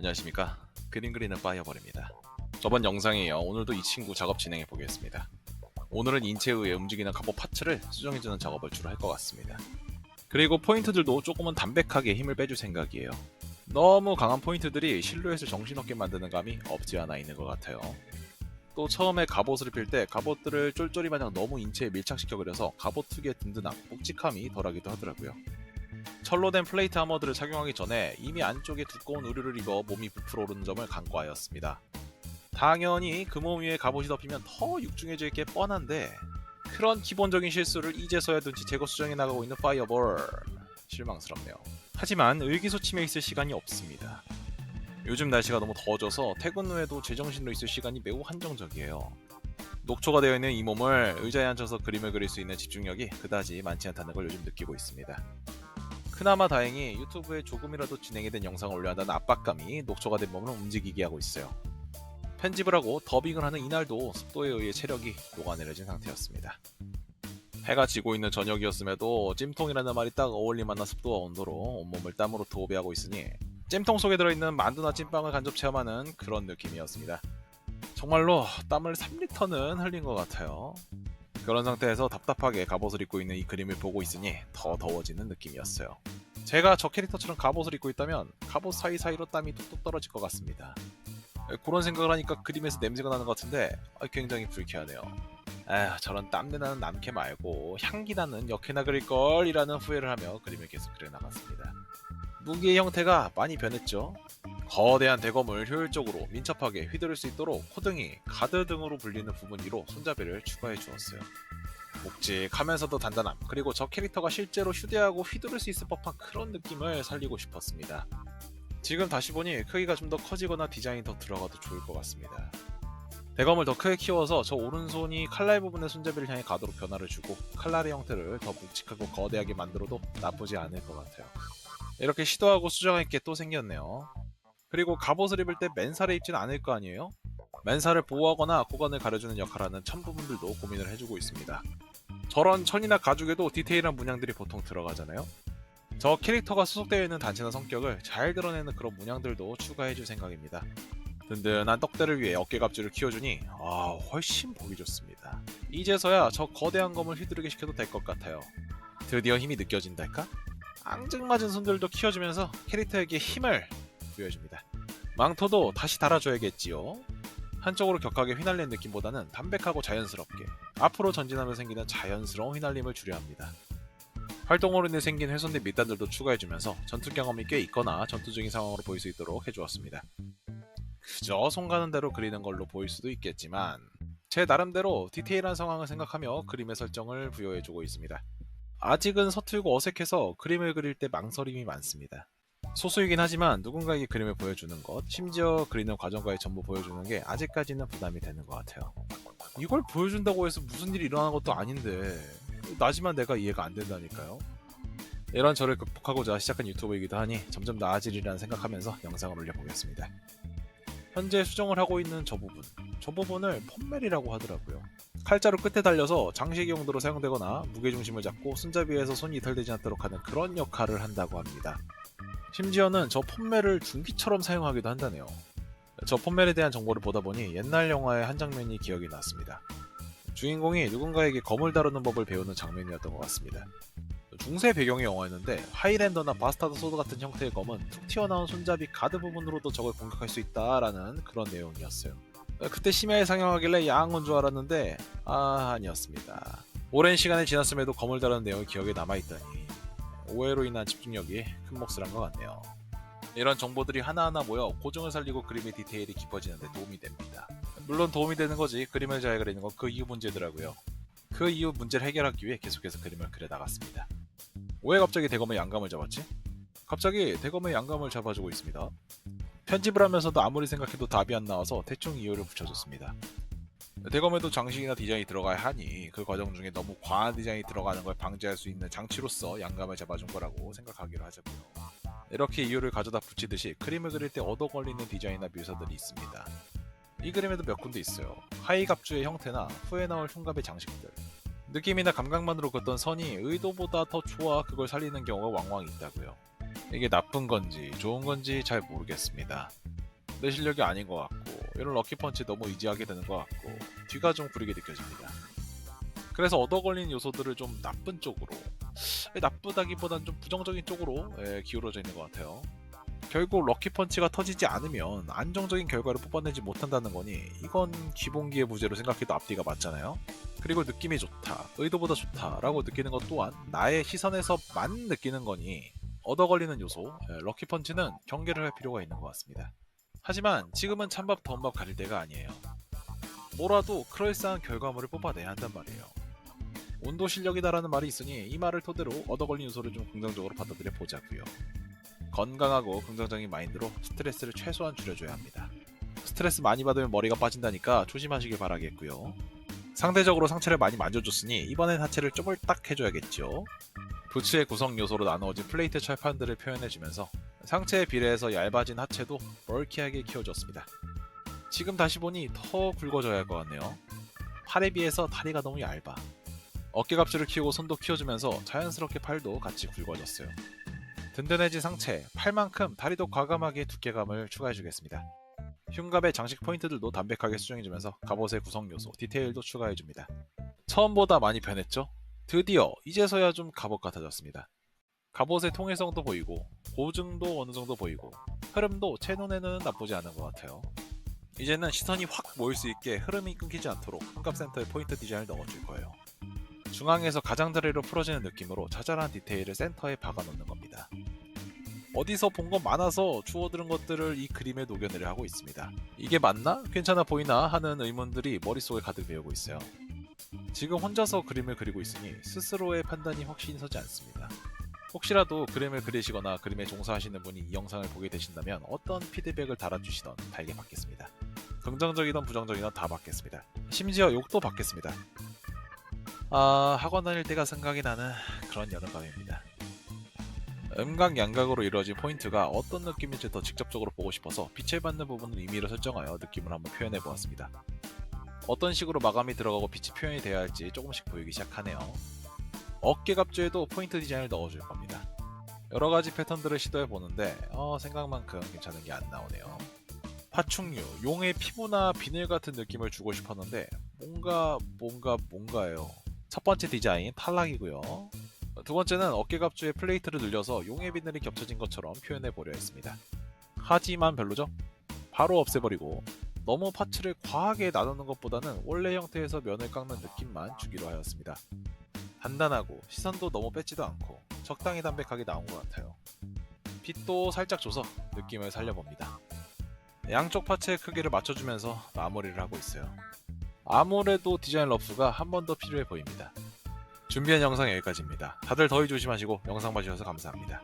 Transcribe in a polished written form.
안녕하십니까. 그림 그리는 파이어볼입니다. 저번 영상이에요. 오늘도 이 친구 작업 진행해 보겠습니다. 오늘은 인체에 의해 움직이는 갑옷 파츠를 수정해주는 작업을 주로 할 것 같습니다. 그리고 포인트들도 조금은 담백하게 힘을 빼줄 생각이에요. 너무 강한 포인트들이 실루엣을 정신없게 만드는 감이 없지 않아 있는 것 같아요. 또 처음에 갑옷을 입힐 때 갑옷들을 쫄쫄이 마냥 너무 인체에 밀착시켜 그려서 갑옷 특유의 든든함, 묵직함이 덜하기도 하더라고요. 철로 된 플레이트 아머드를 착용하기 전에 이미 안쪽에 두꺼운 의류를 입어 몸이 부풀어 오르는 점을 간과하였습니다. 당연히 그 몸 위에 갑옷이 덮이면 더 육중해질 게 뻔한데 그런 기본적인 실수를 이제서야 눈치채고 수정해 나가고 있는 파이어볼. 실망스럽네요. 하지만 의기소침해 있을 시간이 없습니다. 요즘 날씨가 너무 더워져서 퇴근 후에도 제정신으로 있을 시간이 매우 한정적이에요. 녹초가 되어 있는 이 몸을 의자에 앉아서 그림을 그릴 수 있는 집중력이 그다지 많지 않다는 걸 요즘 느끼고 있습니다. 그나마 다행히 유튜브에 조금이라도 진행이 된 영상을 올려야 한다는 압박감이 녹초가 된 몸을 움직이게 하고 있어요. 편집을 하고 더빙을 하는 이날도 습도에 의해 체력이 녹아내려진 상태였습니다. 해가 지고 있는 저녁이었음에도 찜통이라는 말이 딱 어울릴 만한 습도와 온도로 온몸을 땀으로 도배하고 있으니 찜통 속에 들어있는 만두나 찐빵을 간접 체험하는 그런 느낌이었습니다. 정말로 땀을 3리터는 흘린 것 같아요. 그런 상태에서 답답하게 갑옷을 입고 있는 이 그림을 보고 있으니 더 더워지는 느낌이었어요. 제가 저 캐릭터처럼 갑옷을 입고 있다면 갑옷 사이사이로 땀이 뚝뚝 떨어질 것 같습니다. 그런 생각을 하니까 그림에서 냄새가 나는 것 같은데 굉장히 불쾌하네요. 저런 땀내 나는 남캐 말고 향기 나는 역캐나 그릴걸 이라는 후회를 하며 그림을 계속 그려나갔습니다. 무기의 형태가 많이 변했죠. 거대한 대검을 효율적으로 민첩하게 휘두를 수 있도록 코등이 가드 등으로 불리는 부분 위로 손잡이를 추가해 주었어요. 묵직하면서도 단단함, 그리고 저 캐릭터가 실제로 휴대하고 휘두를 수 있을 법한 그런 느낌을 살리고 싶었습니다. 지금 다시 보니 크기가 좀 더 커지거나 디자인이 더 들어가도 좋을 것 같습니다. 대검을 더 크게 키워서 저 오른손이 칼날 부분의 손잡이를 향해 가도로 변화를 주고 칼날의 형태를 더 묵직하고 거대하게 만들어도 나쁘지 않을 것 같아요. 이렇게 시도하고 수정할 게 또 생겼네요. 그리고 갑옷을 입을 때 맨살에 입진 않을 거 아니에요? 맨살을 보호하거나 고관을 가려주는 역할하는 천 부분들도 고민을 해주고 있습니다. 저런 천이나 가죽에도 디테일한 문양들이 보통 들어가잖아요? 저 캐릭터가 소속되어 있는 단체나 성격을 잘 드러내는 그런 문양들도 추가해줄 생각입니다. 든든한 떡대를 위해 어깨갑주를 키워주니 훨씬 보기 좋습니다. 이제서야 저 거대한 검을 휘두르게 시켜도 될 것 같아요. 드디어 힘이 느껴진달까? 앙증맞은 손들도 키워주면서 캐릭터에게 힘을 부여해줍니다. 망토도 다시 달아줘야겠지요. 한쪽으로 격하게 휘날리는 느낌보다는 담백하고 자연스럽게 앞으로 전진하며 생기는 자연스러운 휘날림을 주려 합니다. 활동으로 인해 생긴 훼손된 밑단들도 추가해주면서 전투 경험이 꽤 있거나 전투 중인 상황으로 보일 수 있도록 해주었습니다. 그저 손 가는 대로 그리는 걸로 보일 수도 있겠지만 제 나름대로 디테일한 상황을 생각하며 그림의 설정을 부여해주고 있습니다. 아직은 서툴고 어색해서 그림을 그릴 때 망설임이 많습니다. 소수이긴 하지만 누군가에게 그림을 보여주는 것, 심지어 그리는 과정까지 전부 보여주는 게 아직까지는 부담이 되는 것 같아요. 이걸 보여준다고 해서 무슨 일이 일어나는 것도 아닌데 나지만 내가 이해가 안 된다니까요. 이런 저를 극복하고자 시작한 유튜브이기도 하니 점점 나아지리라는 생각하면서 영상을 올려보겠습니다. 현재 수정을 하고 있는 저 부분을 펌멜이라고 하더라고요. 칼자루 끝에 달려서 장식 용도로 사용되거나 무게중심을 잡고 손잡이에서 손이 이탈되지 않도록 하는 그런 역할을 한다고 합니다. 심지어는 저 펌멜을 중기처럼 사용하기도 한다네요. 저 펌멜에 대한 정보를 보다 보니 옛날 영화의 한 장면이 기억이 났습니다. 주인공이 누군가에게 검을 다루는 법을 배우는 장면이었던 것 같습니다. 중세 배경의 영화였는데 하이랜더나 바스타드 소드 같은 형태의 검은 툭 튀어나온 손잡이 가드 부분으로도 적을 공격할 수 있다라는 그런 내용이었어요. 그때 심야에 상영하길래 야한 줄 알았는데 아니었습니다. 오랜 시간이 지났음에도 검을 다루는 내용이 기억에 남아있다니 오해로 인한 집중력이 큰 몫을 한 것 같네요. 이런 정보들이 하나하나 모여 고증을 살리고 그림의 디테일이 깊어지는 데 도움이 됩니다. 물론 도움이 되는 거지 그림을 잘 그리는 건 그 이후 문제더라고요. 그 이후 문제를 해결하기 위해 계속해서 그림을 그려나갔습니다. 왜 갑자기 대검의 양감을 잡았지? 갑자기 대검의 양감을 잡아주고 있습니다. 편집을 하면서도 아무리 생각해도 답이 안 나와서 대충 이유를 붙여줬습니다. 대검에도 장식이나 디자인이 들어가야 하니 그 과정 중에 너무 과한 디자인이 들어가는 걸 방지할 수 있는 장치로서 양감을 잡아준 거라고 생각하기로 하자고요. 이렇게 이유를 가져다 붙이듯이 그림을 그릴 때 얻어 걸리는 디자인이나 묘사들이 있습니다. 이 그림에도 몇 군데 있어요. 하이 갑주의 형태나 후에 나올 흉갑의 장식들. 느낌이나 감각만으로 긋던 선이 의도보다 더 좋아 그걸 살리는 경우가 왕왕 있다고요. 이게 나쁜 건지 좋은 건지 잘 모르겠습니다. 내 실력이 아닌 것 같고 이런 럭키펀치 너무 의지하게 되는 것 같고 뒤가 좀 구리게 느껴집니다. 그래서 얻어 걸린 요소들을 좀 나쁜 쪽으로, 나쁘다기보단 좀 부정적인 쪽으로 기울어져 있는 것 같아요. 결국 럭키펀치가 터지지 않으면 안정적인 결과를 뽑아내지 못한다는 거니 이건 기본기의 부재로 생각해도 앞뒤가 맞잖아요. 그리고 느낌이 좋다, 의도보다 좋다라고 느끼는 것 또한 나의 시선에서만 느끼는 거니 얻어 걸리는 요소, 럭키펀치는 경계를 할 필요가 있는 것 같습니다. 하지만 지금은 찬밥 더운밥 가릴 때가 아니에요. 뭐라도 그럴싸한 결과물을 뽑아내야 한단 말이에요. 온도 실력이다라는 말이 있으니 이 말을 토대로 얻어 걸린 요소를 좀 긍정적으로 받아들여 보자고요. 건강하고 긍정적인 마인드로 스트레스를 최소한 줄여줘야 합니다. 스트레스 많이 받으면 머리가 빠진다니까 조심하시길 바라겠고요. 상대적으로 상체를 많이 만져줬으니 이번엔 하체를 쪼물딱 해줘야겠죠. 부츠의 구성 요소로 나누어진 플레이트 철판들을 표현해주면서 상체에 비례해서 얇아진 하체도 멀키하게 키워줬습니다. 지금 다시 보니 더 굵어져야 할 것 같네요. 팔에 비해서 다리가 너무 얇아. 어깨갑주를 키우고 손도 키워주면서 자연스럽게 팔도 같이 굵어졌어요. 든든해진 상체, 팔만큼 다리도 과감하게 두께감을 추가해주겠습니다. 흉갑의 장식 포인트들도 담백하게 수정해주면서 갑옷의 구성 요소, 디테일도 추가해줍니다. 처음보다 많이 변했죠? 드디어 이제서야 좀 갑옷 같아졌습니다. 갑옷의 통일성도 보이고 보증도 어느 정도 보이고 흐름도 제 눈에는 나쁘지 않은 것 같아요. 이제는 시선이 확 모일 수 있게 흐름이 끊기지 않도록 흉갑 센터에 포인트 디자인을 넣어줄 거예요. 중앙에서 가장자리로 풀어지는 느낌으로 자잘한 디테일을 센터에 박아놓는 겁니다. 어디서 본 것 많아서 주워들은 것들을 이 그림에 녹여내려 하고 있습니다. 이게 맞나? 괜찮아 보이나? 하는 의문들이 머릿속에 가득 메우고 있어요. 지금 혼자서 그림을 그리고 있으니 스스로의 판단이 확신이 서지 않습니다. 혹시라도 그림을 그리시거나 그림에 종사하시는 분이 이 영상을 보게 되신다면 어떤 피드백을 달아주시던 달게 받겠습니다. 긍정적이든 부정적이든 다 받겠습니다. 심지어 욕도 받겠습니다. 학원 다닐 때가 생각이 나는 그런 여름밤입니다. 음각 양각으로 이루어진 포인트가 어떤 느낌인지 더 직접적으로 보고 싶어서 빛을 받는 부분을 임의로 설정하여 느낌을 한번 표현해 보았습니다. 어떤 식으로 마감이 들어가고 빛이 표현이 되어야 할지 조금씩 보이기 시작하네요. 어깨갑주에도 포인트 디자인을 넣어줄 겁니다. 여러가지 패턴들을 시도해 보는데 생각만큼 괜찮은 게 안 나오네요. 파충류, 용의 피부나 비늘 같은 느낌을 주고 싶었는데 뭔가예요. 첫 번째 디자인 탈락이고요. 두 번째는 어깨갑주에 플레이트를 늘려서 용의 비늘이 겹쳐진 것처럼 표현해 보려 했습니다. 하지만 별로죠? 바로 없애버리고 너무 파츠를 과하게 나누는 것보다는 원래 형태에서 면을 깎는 느낌만 주기로 하였습니다. 단단하고 시선도 너무 뺏지도 않고 적당히 담백하게 나온 것 같아요. 빛도 살짝 줘서 느낌을 살려봅니다. 양쪽 파츠의 크기를 맞춰주면서 마무리를 하고 있어요. 아무래도 디자인 러프가 한 번 더 필요해 보입니다. 준비한 영상 여기까지입니다. 다들 더위 조심하시고 영상 봐주셔서 감사합니다.